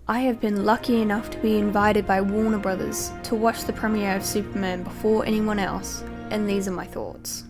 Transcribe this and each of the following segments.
I have been lucky enough to be invited by Warner Brothers to watch the premiere of Superman before anyone else, and these are my thoughts.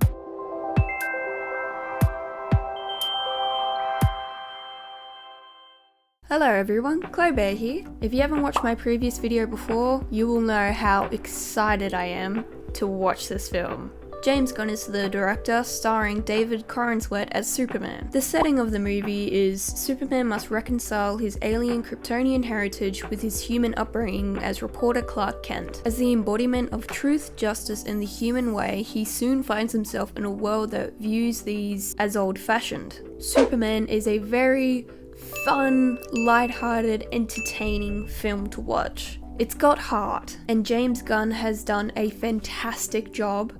Hello everyone, Chloe Bear here. If you haven't watched my previous video before, you will know how excited I am to watch this film. James Gunn is the director, starring David Corenswet as Superman. The setting of the movie is Superman must reconcile his alien Kryptonian heritage with his human upbringing as reporter Clark Kent. As the embodiment of truth, justice, and the human way, he soon finds himself in a world that views these as old-fashioned. Superman is a very fun, light-hearted, entertaining film to watch. It's got heart, and James Gunn has done a fantastic job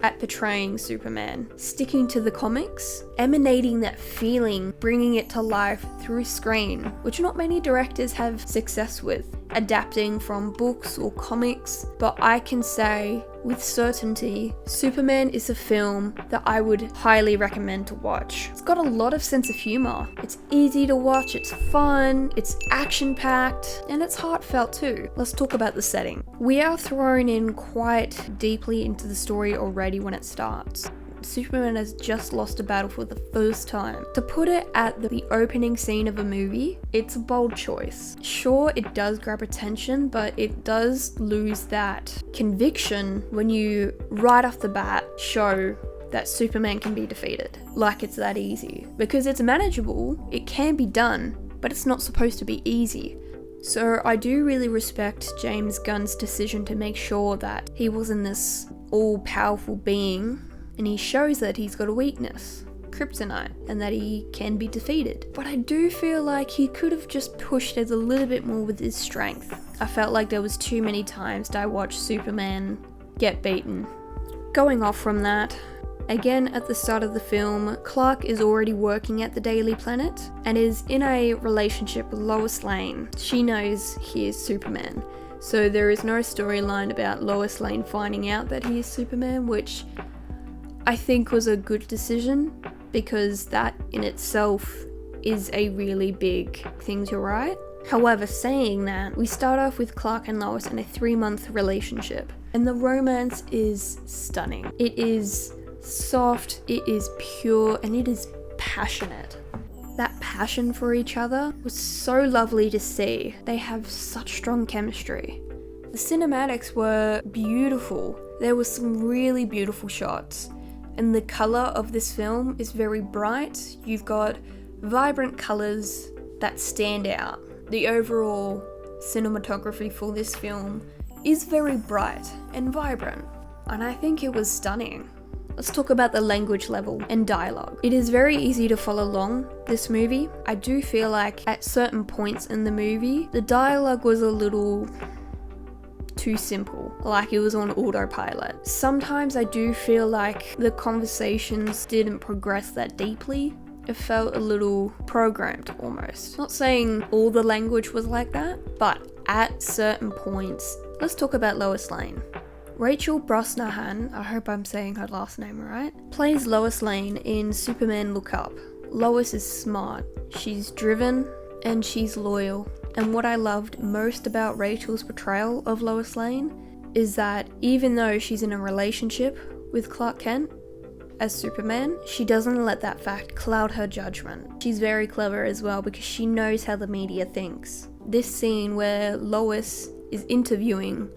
at portraying Superman, sticking to the comics, emanating that feeling, bringing it to life through screen, which not many directors have success with, adapting from books or comics, but I can say with certainty, Superman is a film that I would highly recommend to watch. It's got a lot of sense of humor. It's easy to watch, it's fun, it's action-packed, and it's heartfelt too. Let's talk about the setting. We are thrown in quite deeply into the story already when it starts. Superman has just lost a battle for the first time. To put it at the opening scene of a movie, it's a bold choice. Sure, it does grab attention, but it does lose that conviction when you right off the bat show that Superman can be defeated. Like it's that easy. Because it's manageable, it can be done, but it's not supposed to be easy. So I do really respect James Gunn's decision to make sure that he wasn't this all-powerful being, and he shows that he's got a weakness, kryptonite, and that he can be defeated. But I do feel like he could have just pushed it a little bit more with his strength. I felt like there was too many times that I watched Superman get beaten. Going off from that, again at the start of the film, Clark is already working at the Daily Planet and is in a relationship with Lois Lane. She knows he is Superman. So there is no storyline about Lois Lane finding out that he is Superman, which I think was a good decision, because that in itself is a really big thing to write. However, saying that, we start off with Clark and Lois in a 3-month relationship, and the romance is stunning. It is soft, it is pure, and it is passionate. That passion for each other was so lovely to see. They have such strong chemistry. The cinematics were beautiful. There were some really beautiful shots. And the colour of this film is very bright. You've got vibrant colours that stand out. The overall cinematography for this film is very bright and vibrant, and I think it was stunning. Let's talk about the language level and dialogue. It is very easy to follow along this movie. I do feel like at certain points in the movie, the dialogue was a little too simple, like it was on autopilot. Sometimes I do feel like the conversations didn't progress that deeply. It felt a little programmed almost. Not saying all the language was like that, but at certain points. Let's talk about Lois Lane. Rachel Brosnahan, I hope I'm saying her last name right, plays Lois Lane in Superman Look Up. Lois is smart, she's driven, and she's loyal. And what I loved most about Rachel's portrayal of Lois Lane is that even though she's in a relationship with Clark Kent as Superman, she doesn't let that fact cloud her judgment. She's very clever as well because she knows how the media thinks. This scene where Lois is interviewing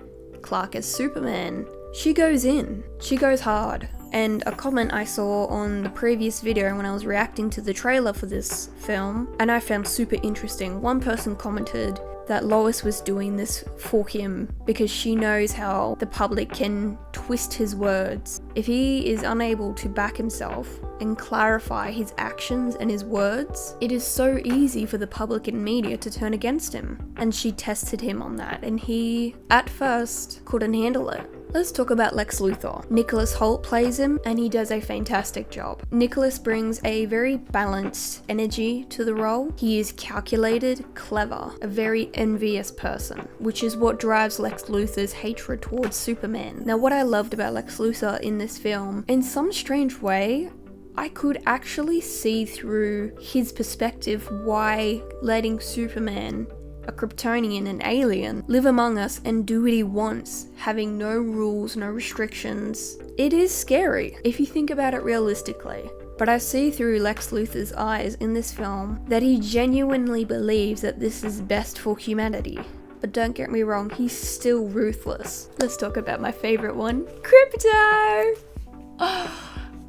Clark as Superman, she goes in. She goes hard. And a comment I saw on the previous video when I was reacting to the trailer for this film, and I found super interesting. One person commented that Lois was doing this for him because she knows how the public can twist his words. If he is unable to back himself and clarify his actions and his words, it is so easy for the public and media to turn against him. And she tested him on that, and he, at first, couldn't handle it. Let's talk about Lex Luthor. Nicholas Hoult plays him, and he does a fantastic job. Nicholas brings a very balanced energy to the role. He is calculated, clever, a very envious person, which is what drives Lex Luthor's hatred towards Superman. Now, what I loved about Lex Luthor in this film, in some strange way, I could actually see through his perspective why letting Superman a Kryptonian, an alien, live among us and do what he wants, having no rules, no restrictions. It is scary if you think about it realistically. But I see through Lex Luthor's eyes in this film that he genuinely believes that this is best for humanity. But don't get me wrong, he's still ruthless. Let's talk about my favorite one, Crypto!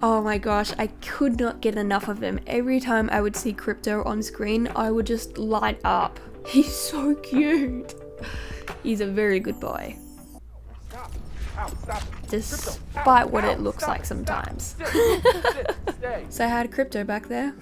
Oh my gosh, I could not get enough of him. Every time I would see Crypto on screen, I would just light up. He's so cute. He's a very good boy. Despite what it looks like sometimes. So I had Crypto back there.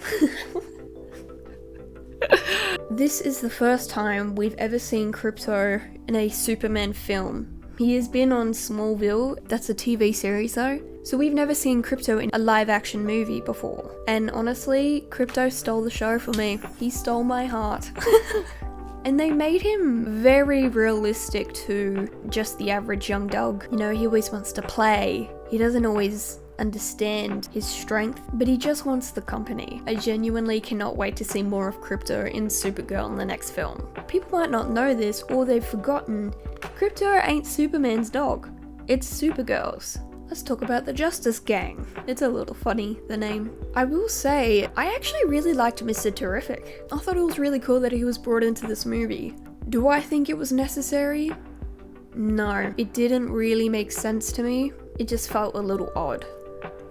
This is the first time we've ever seen Crypto in a Superman film. He has been on Smallville, that's a TV series though, so we've never seen Crypto in a live action movie before. And honestly, Crypto stole the show for me. He stole my heart. And they made him very realistic to just the average young dog. You know, he always wants to play. He doesn't always understand his strength, but he just wants the company. I genuinely cannot wait to see more of Crypto in Supergirl in the next film. People might not know this, or they've forgotten, Crypto ain't Superman's dog. It's Supergirl's. Let's talk about the Justice Gang. It's a little funny, the name. I will say, I actually really liked Mr. Terrific. I thought it was really cool that he was brought into this movie. Do I think it was necessary? No, it didn't really make sense to me. It just felt a little odd,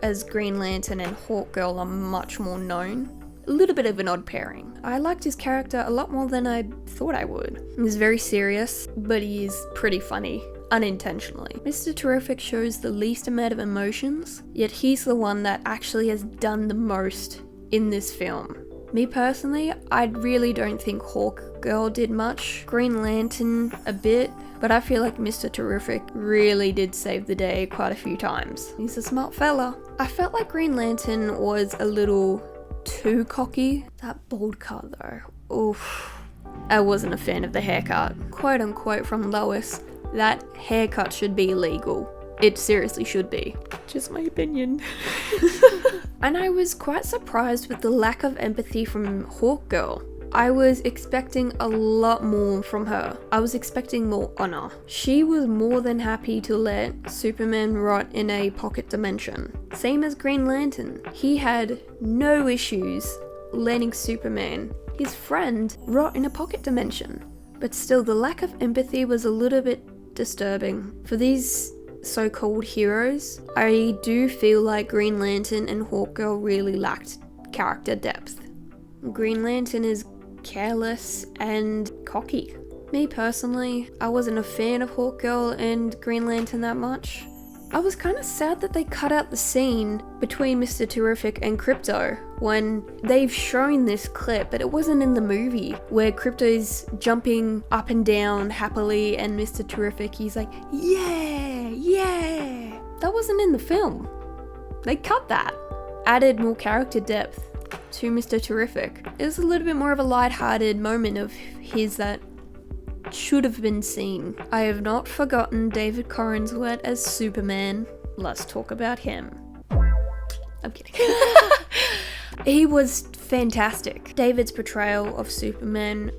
as Green Lantern and Hawkgirl are much more known. A little bit of an odd pairing. I liked his character a lot more than I thought I would. He's very serious, but he is pretty funny. Unintentionally. Mr. Terrific shows the least amount of emotions, yet he's the one that actually has done the most in this film. Me personally, I really don't think Hawkgirl did much. Green Lantern a bit, but I feel like Mr. Terrific really did save the day quite a few times. He's a smart fella. I felt like Green Lantern was a little too cocky. That bald cut though, oof. I wasn't a fan of the haircut. Quote unquote from Lois, that haircut should be illegal. It seriously should be. Just my opinion. And I was quite surprised with the lack of empathy from Hawkgirl. I was expecting a lot more from her. I was expecting more honor. She was more than happy to let Superman rot in a pocket dimension. Same as Green Lantern. He had no issues letting Superman, his friend, rot in a pocket dimension. But still, the lack of empathy was a little bit disturbing. For these so-called heroes, I do feel like Green Lantern and Hawkgirl really lacked character depth. Green Lantern is careless and cocky. Me personally, I wasn't a fan of Hawkgirl and Green Lantern that much. I was kind of sad that they cut out the scene between Mr. Terrific and Crypto when they've shown this clip, but it wasn't in the movie, where Crypto's jumping up and down happily and Mr. Terrific, he's like, yeah, yeah. That wasn't in the film. They cut that. Added more character depth to Mr. Terrific. It was a little bit more of a light-hearted moment of his that should have been seen. I have not forgotten David Corenswet as Superman. Let's talk about him. I'm kidding. He was fantastic. David's portrayal of Superman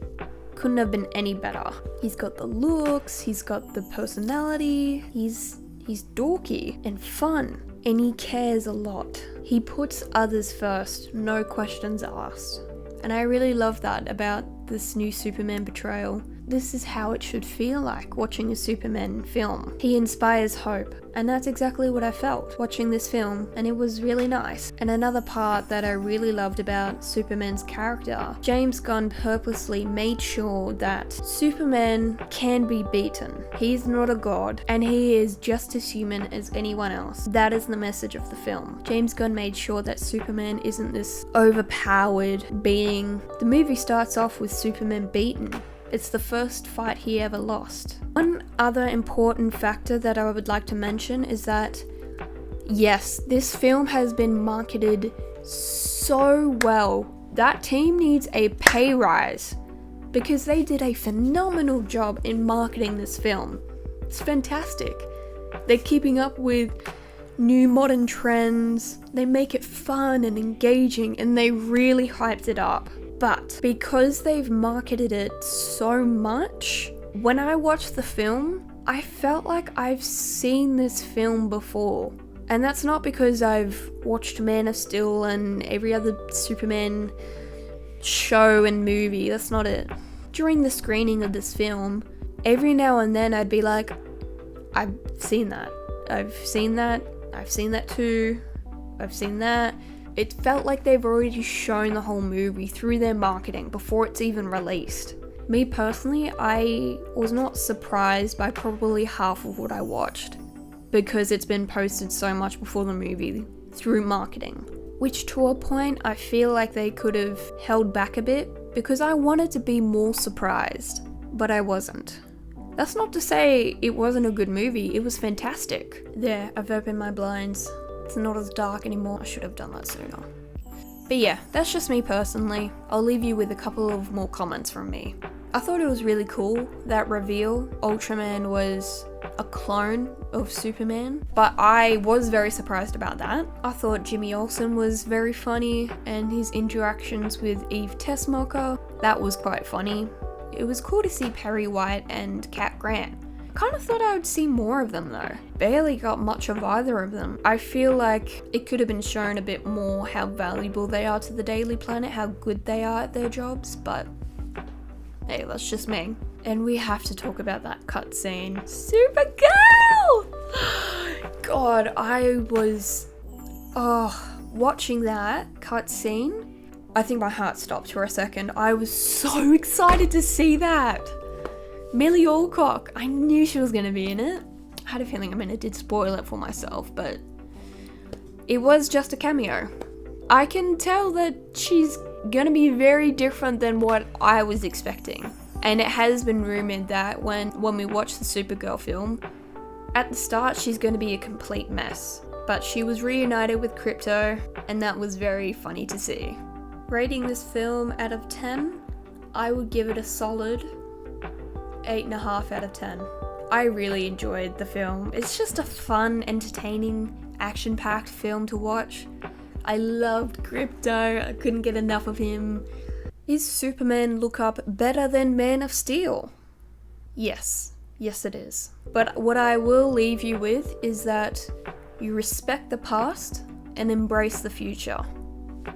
couldn't have been any better. He's got the looks, he's got the personality, he's dorky and fun, and he cares a lot. He puts others first, no questions asked. And I really love that about this new Superman portrayal. This is how it should feel like watching a Superman film. He inspires hope, and that's exactly what I felt watching this film, and it was really nice. And another part that I really loved about Superman's character, James Gunn purposely made sure that Superman can be beaten. He's not a god, and he is just as human as anyone else. That is the message of the film. James Gunn made sure that Superman isn't this overpowered being. The movie starts off with Superman beaten. It's the first fight he ever lost. One other important factor that I would like to mention is that, yes, this film has been marketed so well. That team needs a pay rise because they did a phenomenal job in marketing this film. It's fantastic. They're keeping up with new modern trends. They make it fun and engaging, and they really hyped it up. But because they've marketed it so much, when I watched the film, I felt like I've seen this film before. And that's not because I've watched Man of Steel and every other Superman show and movie, that's not it. During the screening of this film, every now and then I'd be like, I've seen that. I've seen that. I've seen that too. I've seen that. It felt like they've already shown the whole movie through their marketing before it's even released. Me personally, I was not surprised by probably half of what I watched because it's been posted so much before the movie through marketing. Which to a point, I feel like they could have held back a bit because I wanted to be more surprised, but I wasn't. That's not to say it wasn't a good movie, it was fantastic. There, I've opened my blinds. It's not as dark anymore, I should have done that sooner. But yeah, that's just me personally. I'll leave you with a couple of more comments from me. I thought it was really cool, that reveal. Ultraman was a clone of Superman, but I was very surprised about that. I thought Jimmy Olsen was very funny, and his interactions with Eve Tessmacher, that was quite funny. It was cool to see Perry White and Cat Grant. Kind of thought I would see more of them though. Barely got much of either of them. I feel like it could have been shown a bit more how valuable they are to the Daily Planet, how good they are at their jobs, but hey, that's just me. And we have to talk about that cutscene. Supergirl! God, I was watching that cutscene. I think my heart stopped for a second. I was so excited to see that. Millie Alcock, I knew she was going to be in it. I had a feeling, it did spoil it for myself, but it was just a cameo. I can tell that she's going to be very different than what I was expecting. And it has been rumored that when we watch the Supergirl film, at the start she's going to be a complete mess. But she was reunited with Krypto, and that was very funny to see. Rating this film out of 10, I would give it a solid 8.5 out of 10. I really enjoyed the film. It's just a fun, entertaining, action-packed film to watch. I loved Krypto. I couldn't get enough of him. Is Superman look up better than Man of Steel? Yes. Yes, it is. But what I will leave you with is that you respect the past and embrace the future.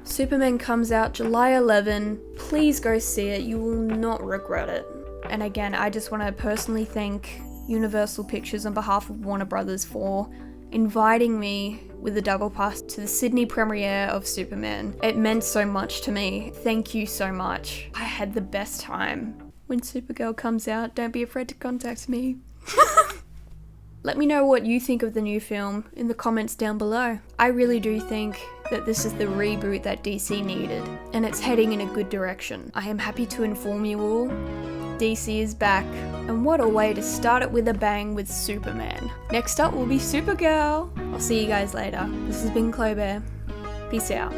Superman comes out July 11. Please go see it. You will not regret it. And again, I just want to personally thank Universal Pictures on behalf of Warner Brothers for inviting me with a double pass to the Sydney premiere of Superman. It meant so much to me. Thank you so much. I had the best time. When Supergirl comes out, don't be afraid to contact me. Let me know what you think of the new film in the comments down below. I really do think that this is the reboot that DC needed, and it's heading in a good direction. I am happy to inform you all, DC is back, and what a way to start it with a bang with Superman. Next up will be Supergirl. I'll see you guys later. This has been Chloe Bear. Peace out.